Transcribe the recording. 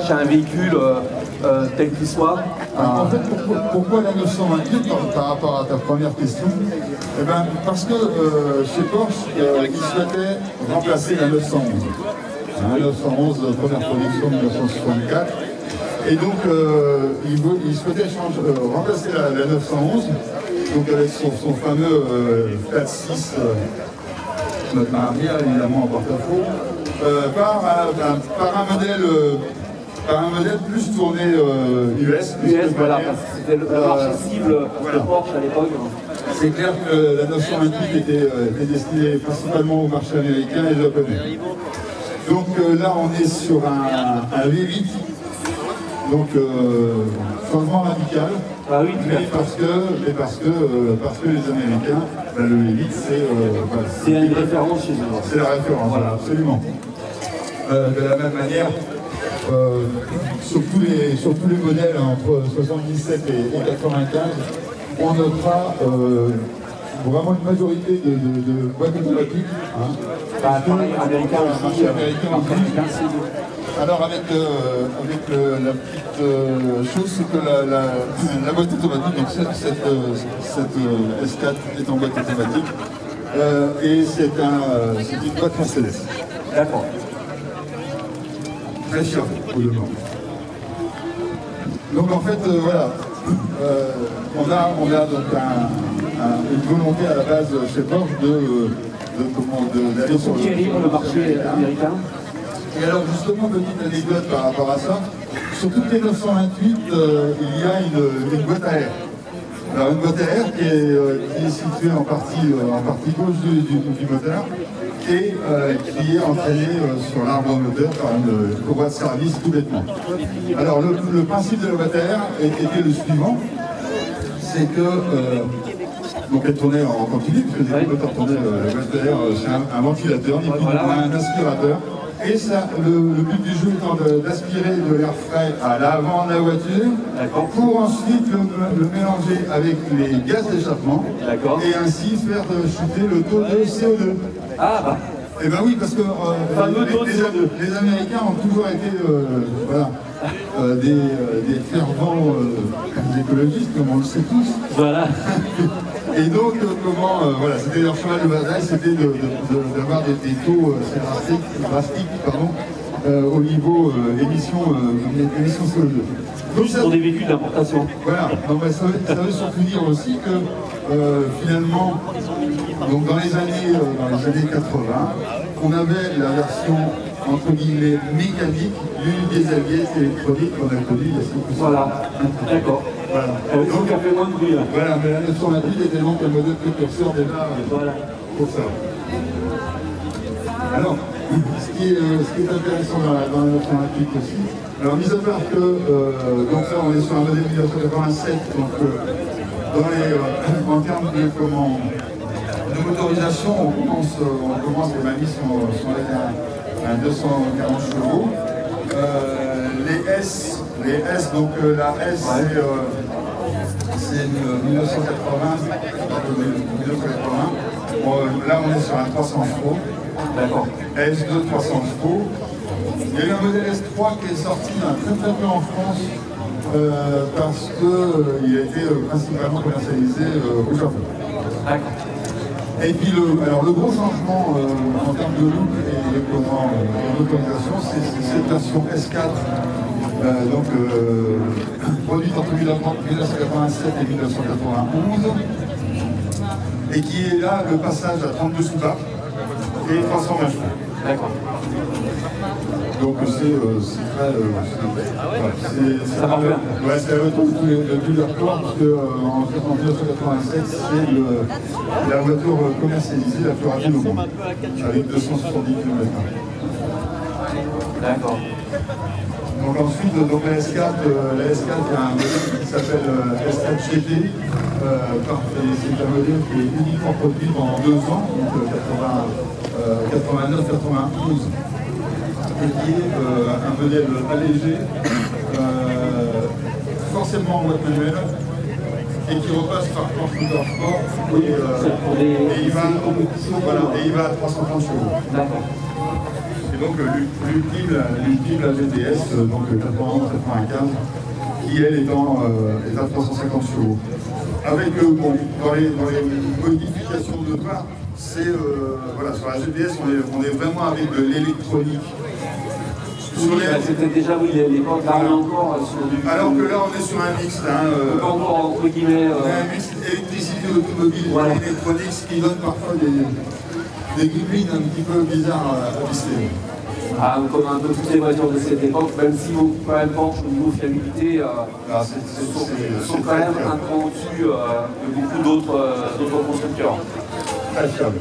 C'est un véhicule tel qu'il soit. En fait, pourquoi la 928 par rapport à ta première question? Eh ben, parce que chez Porsche, ils souhaitaient remplacer la 911. La 911, première production de 1964. Et donc, ils souhaitaient remplacer la 911, donc avec son fameux 4.6, notre arrière évidemment en porte-à-faux, par un modèle plus tourné US. Voilà, parce que c'était le marché cible de Porsche à l'époque. C'est clair que la 928 était destinée principalement au marché américain et japonais. Donc là, on est sur un V8. Donc, changement radical, ah oui, mais parce que les Américains, ben, le V8, c'est une référence chez eux. C'est la référence, voilà, absolument. De la même manière, sur tous les modèles entre 77 et 95, on notera vraiment une majorité de boîtes automatiques. Pareil, américain aussi. Alors avec la petite chose, c'est que la boîte automatique, donc cette S4 est en boîte automatique et c'est une boîte Mercedes. D'accord. Très fiable au demeurant. Donc en fait, voilà, on a donc une volonté à la base chez Porsche d'aller sur le marché américain. Et alors justement, petite anecdote par rapport à ça, sur toutes les 928, il y a une boîte à air. Alors une boîte à air qui est située en partie gauche du moteur et qui est entraînée sur l'arbre moteur par une courroie de service tout bêtement. Alors le principe de la boîte à air était le suivant, c'est que donc elle tournait en continu, puisque les moteurs tournaient, la boîte à air c'est un ventilateur, ni plus ni moins un aspirateur. Et ça, le but du jeu étant d'aspirer de l'air frais à l'avant de la voiture, pour ensuite le mélanger avec les gaz d'échappement, et ainsi faire chuter le taux de CO2. Ah bah. Eh ben oui, parce que les Américains ont toujours été des fervents écologistes, comme on le sait tous. Voilà. Et donc, voilà, c'était leur cheval de bataille, c'était d'avoir des taux drastiques au niveau émissions CO2. Donc, pour des véhicules d'importation. Voilà, donc, ça veut surtout dire aussi que finalement, donc dans les années 80, on avait la version entre guillemets mécanique du dieselgate électronique qu'on a connu il y a 5 ans. Voilà, d'accord. Voilà. Donc ça fait moins de bruit là. Voilà, mais la 928 était donc un modèle précurseur déjà pour ça. Alors, ce qui est intéressant dans la 928 aussi, alors mis à part que, donc ça on est sur un modèle 1987, donc en termes de motorisation, on commence les mamies sont à 240 chevaux. Les S, donc la S c'est 1980. Bon, là on est sur un 300 chevaux. D'accord. S2 300 chevaux. Il y a eu un modèle S3 qui est sorti très peu en France parce qu'il a été principalement commercialisé au Japon. D'accord. Et puis le gros changement en termes de look et de motorisation, c'est cette version S4, produite entre 1987 et 1991, et qui est là le passage à 32 soupapes et 320 chevaux. D'accord. Donc c'est très... Ça marche bien. Ouais, c'est le retour de leur corps, parce qu'en 1987, c'est la voiture commercialisée la plus rapide au monde, avec 270 km/h. D'accord. Donc ensuite, donc la S4, il y a un modèle qui s'appelle S4 GT. C'est un modèle qui est uniquement produit pendant 2 ans, donc 89-91. Et qui est un modèle allégé, forcément en boîte manuelle, et qui repasse par Porsche Motorsport, et il va à 330 chevaux. D'accord. Et Donc l'ultime, la GTS, donc 91-95, qui elle est à 350 chevaux. Avec, bon, dans les modifications de train, c'est, voilà, sur la GTS, on est vraiment avec de l'électronique. C'était déjà, oui, l'époque, là on est encore sur du... Alors que là on est sur un mix, encore entre guillemets... on a un mix électricité automobile et électronique, ce qui donne parfois des gremlins un petit peu bizarres à visser. Ah, comme un peu toutes les voitures de cette époque, même si peu importe au niveau fiabilité, sont quand même un cran au-dessus de beaucoup d'autres constructeurs. Très fiable.